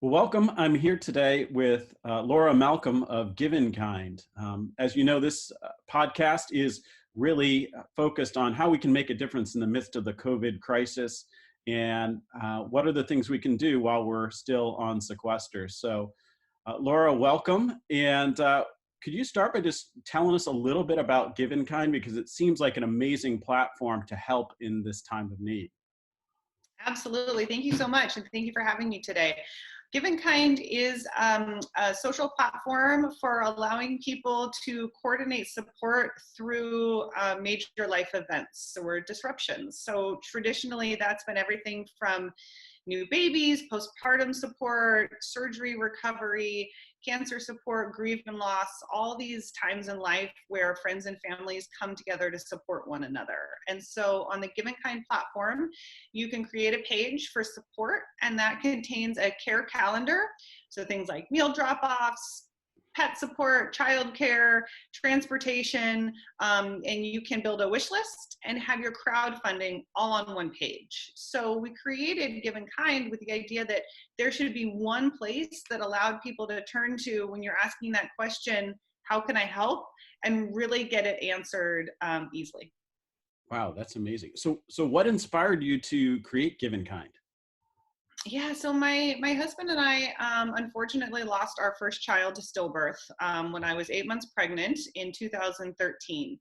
Well, welcome. I'm here today with Laura Malcolm of Giveinkind. As you know, this podcast is really focused on how we can make a difference in the midst of the COVID crisis and what are the things we can do while we're still on sequester. So, Laura, welcome. And could you start by just telling us a little bit about Giveinkind, because it seems like an amazing platform to help in this time of need? Absolutely. Thank you so much. And thank you for having me today. Giveinkind is a social platform for allowing people to coordinate support through major life events or disruptions. So traditionally, that's been everything from new babies, postpartum support, surgery recovery, cancer support, grief and loss, all these times in life where friends and families come together to support one another. And so on the Giveinkind platform, you can create a page for support, and that contains a care calendar. So things like meal drop-offs, pet support, childcare, transportation, and you can build a wish list and have your crowdfunding all on one page. So we created Giveinkind with the idea that there should be one place that allowed people to turn to when you're asking that question, how can I help? And really get it answered easily. Wow, that's amazing. So what inspired you to create Giveinkind? Yeah, so my husband and I unfortunately lost our first child to stillbirth when I was 8 months pregnant in 2013.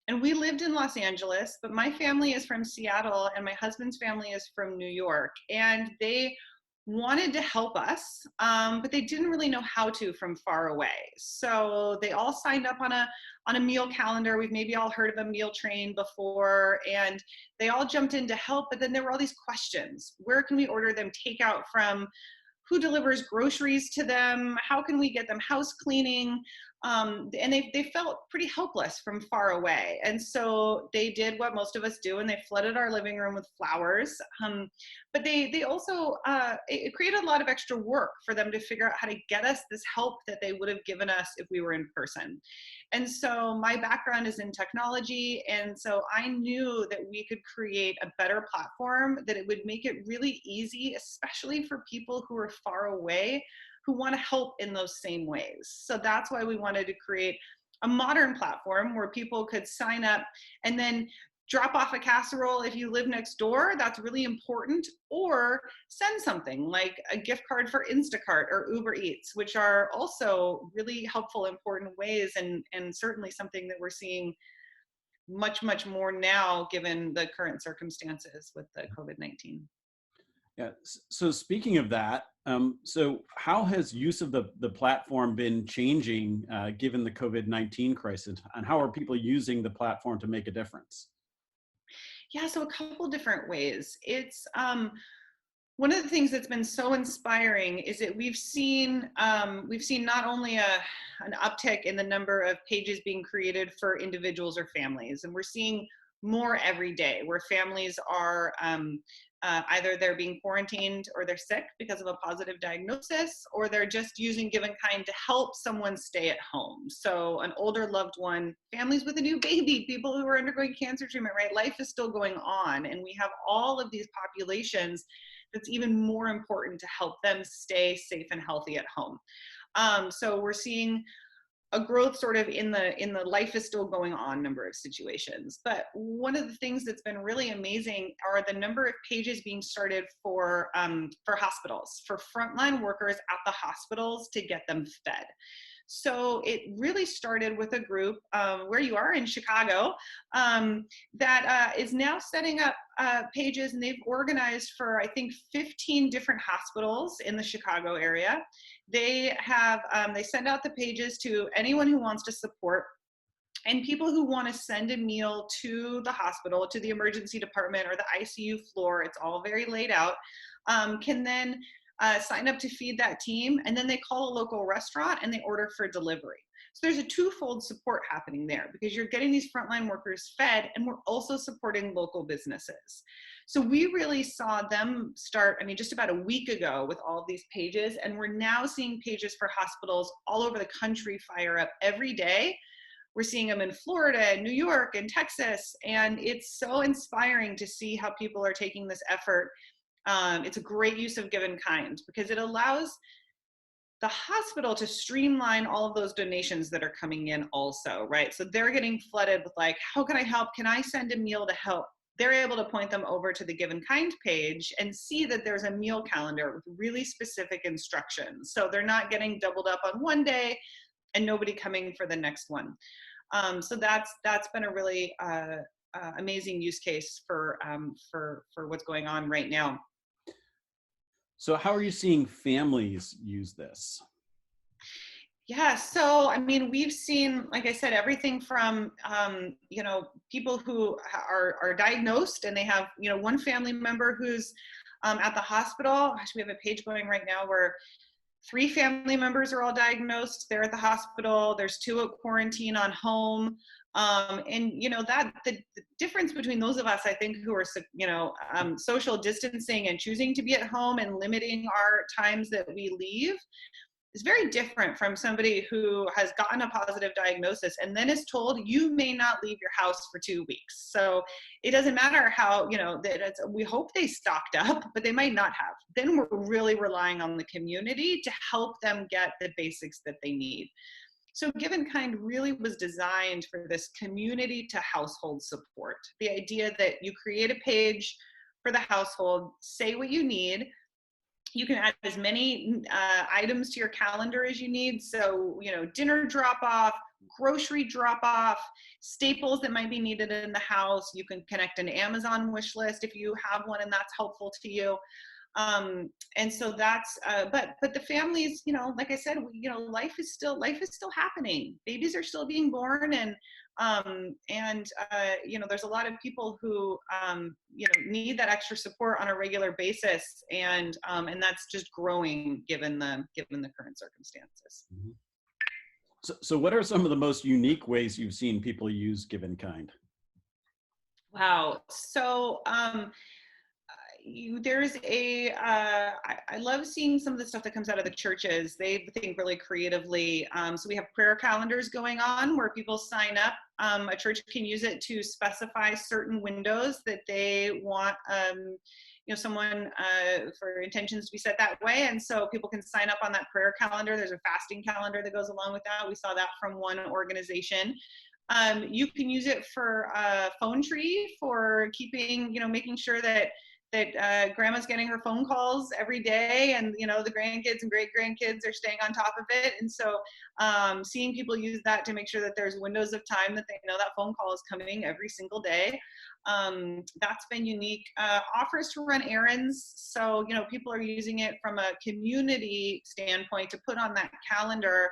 And we lived in Los Angeles, but my family is from Seattle and my husband's family is from New York. And they wanted to help us, but they didn't really know how to from far away. So they all signed up on a meal calendar. We've maybe all heard of a meal train before, and they all jumped in to help. But then there were all these questions. Where can we order them takeout from? Who delivers groceries to them? How can we get them house cleaning? And they felt pretty helpless from far away. And so they did what most of us do, and they flooded our living room with flowers. But they also, it created a lot of extra work for them to figure out how to get us this help that they would have given us if we were in person. And so my background is in technology. And so I knew that we could create a better platform, that it would make it really easy, especially for people who are far away, who want to help in those same ways. So that's why we wanted to create a modern platform where people could sign up and then drop off a casserole if you live next door. That's really important. Or send something like a gift card for Instacart or Uber Eats, which are also really helpful, important ways, and certainly something that we're seeing much, much more now given the current circumstances with the COVID-19. Yeah. So speaking of that, so how has use of the platform been changing given the COVID-19 crisis, and how are people using the platform to make a difference? Yeah, so a couple different ways. It's one of the things that's been so inspiring is that we've seen not only an uptick in the number of pages being created for individuals or families, and we're seeing more every day where families are either they're being quarantined or they're sick because of a positive diagnosis, or they're just using Giveinkind to help someone stay at home. So an older loved one, families with a new baby, people who are undergoing cancer treatment, right? Life is still going on, and we have all of these populations that's even more important to help them stay safe and healthy at home. So we're seeing a growth sort of in the life is still going on number of situations. But one of the things that's been really amazing are the number of pages being started for hospitals, for frontline workers at the hospitals to get them fed. So it really started with a group where you are in Chicago that is now setting up pages, and they've organized for, I think, 15 different hospitals in the Chicago area. They have, they send out the pages to anyone who wants to support, and people who want to send a meal to the hospital, to the emergency department or the ICU floor, it's all very laid out, can then sign up to feed that team, and then they call a local restaurant and they order for delivery. So there's a twofold support happening there, because you're getting these frontline workers fed, and we're also supporting local businesses. So we really saw them start, I mean, just about a week ago with all of these pages, and we're now seeing pages for hospitals all over the country fire up every day. We're seeing them in Florida, New York, and Texas, and it's so inspiring to see how people are taking this effort It's a great use of Giveinkind because it allows the hospital to streamline all of those donations that are coming in also, right? So they're getting flooded with like, how can I help? Can I send a meal to help? They're able to point them over to the Giveinkind page and see that there's a meal calendar with really specific instructions. So they're not getting doubled up on one day and nobody coming for the next one. So that's been a really amazing use case for what's going on right now. So how are you seeing families use this? Yeah, so I mean, we've seen, like I said, everything from people who are diagnosed and they have one family member who's at the hospital. Actually, we have a page going right now where 3 family members are all diagnosed. They're at the hospital. There's 2 at quarantine on home. And that the difference between those of us, I think, who are social distancing and choosing to be at home and limiting our times that we leave is very different from somebody who has gotten a positive diagnosis and then is told you may not leave your house for 2 weeks. So it doesn't matter how, we hope they stocked up, but they might not have. Then we're really relying on the community to help them get the basics that they need. So Giveinkind really was designed for this community to household support. The idea that you create a page for the household, say what you need. You can add as many items to your calendar as you need. So, dinner drop off, grocery drop off, staples that might be needed in the house. You can connect an Amazon wish list if you have one and that's helpful to you. And so that's, but the families, like I said, life is still happening. Babies are still being born, and there's a lot of people who, need that extra support on a regular basis, and that's just growing given the current circumstances. Mm-hmm. So what are some of the most unique ways you've seen people use Giveinkind? Wow. So, there's I love seeing some of the stuff that comes out of the churches. They think really creatively. So we have prayer calendars going on where people sign up. A church can use it to specify certain windows that they want, someone for intentions to be set that way. And so people can sign up on that prayer calendar. There's a fasting calendar that goes along with that. We saw that from one organization. You can use it for a phone tree for keeping, making sure that grandma's getting her phone calls every day, and the grandkids and great grandkids are staying on top of it. And so seeing people use that to make sure that there's windows of time that they know that phone call is coming every single day. That's been unique. Offers to run errands. So people are using it from a community standpoint to put on that calendar.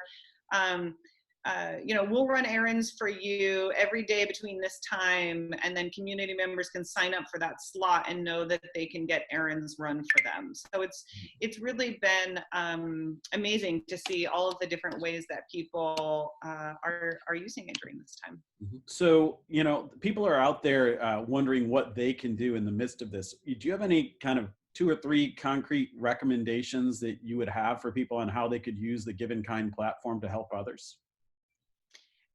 We'll run errands for you every day between this time, and then community members can sign up for that slot and know that they can get errands run for them. So it's really been amazing to see all of the different ways that people are using it during this time. Mm-hmm. So, people are out there wondering what they can do in the midst of this. Do you have any kind of 2 or 3 concrete recommendations that you would have for people on how they could use the Giveinkind platform to help others?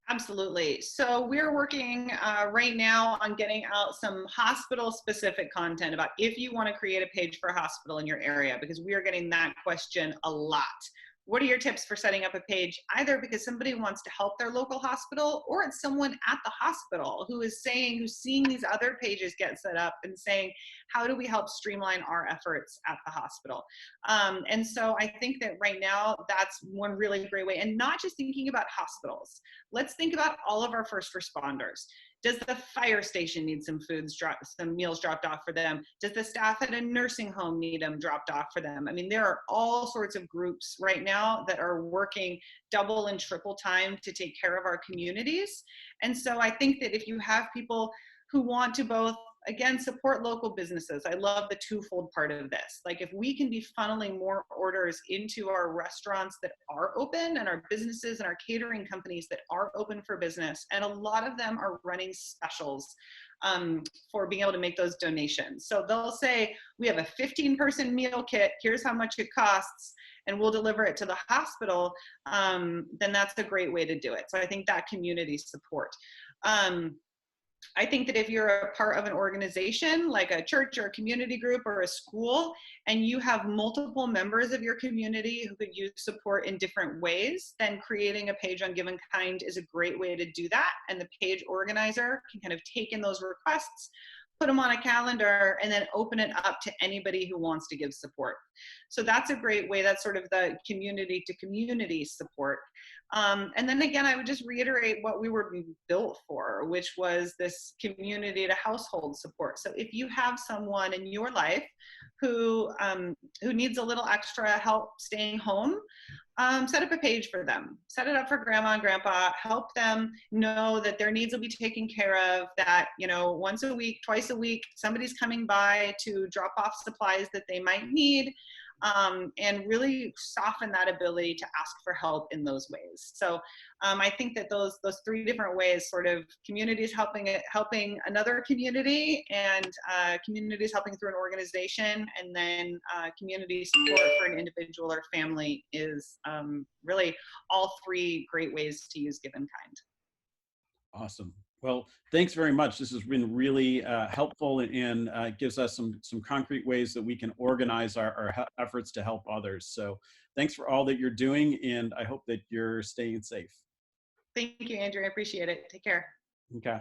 Absolutely. So we're working right now on getting out some hospital-specific content about if you want to create a page for a hospital in your area, because we are getting that question a lot. What are your tips for setting up a page, either because somebody wants to help their local hospital, or it's someone at the hospital who's seeing these other pages get set up and saying, how do we help streamline our efforts at the hospital? And so I think that right now that's one really great way, and not just thinking about hospitals. Let's think about all of our first responders. Does the fire station need some meals dropped off for them? Does the staff at a nursing home need them dropped off for them? I mean, there are all sorts of groups right now that are working double and triple time to take care of our communities. And so I think that if you have people who want to both, again, support local businesses. I love the twofold part of this. Like, if we can be funneling more orders into our restaurants that are open, and our businesses and our catering companies that are open for business, and a lot of them are running specials for being able to make those donations. So they'll say, we have a 15-person meal kit, here's how much it costs, and we'll deliver it to the hospital, then that's a great way to do it. So I think that community support. I think that if you're a part of an organization like a church or a community group or a school, and you have multiple members of your community who could use support in different ways, then creating a page on Giveinkind is a great way to do that. And the page organizer can kind of take in those requests, put them on a calendar, and then open it up to anybody who wants to give support. So that's a great way. That's sort of the community to community support. And then again, I would just reiterate what we were built for, which was this community to household support. So if you have someone in your life who needs a little extra help staying home, set up a page for them. Set it up for grandma and grandpa. Help them know that their needs will be taken care of, that, you know, once a week, twice a week, somebody's coming by to drop off supplies that they might need. And really soften that ability to ask for help in those ways. So I think that those three different ways, sort of communities helping another community, and communities helping through an organization, and then community support for an individual or family, is really all three great ways to use Giveinkind. Awesome. Well, thanks very much. This has been really helpful, and gives us some concrete ways that we can organize our efforts to help others. So thanks for all that you're doing, and I hope that you're staying safe. Thank you, Andrew. I appreciate it. Take care. Okay.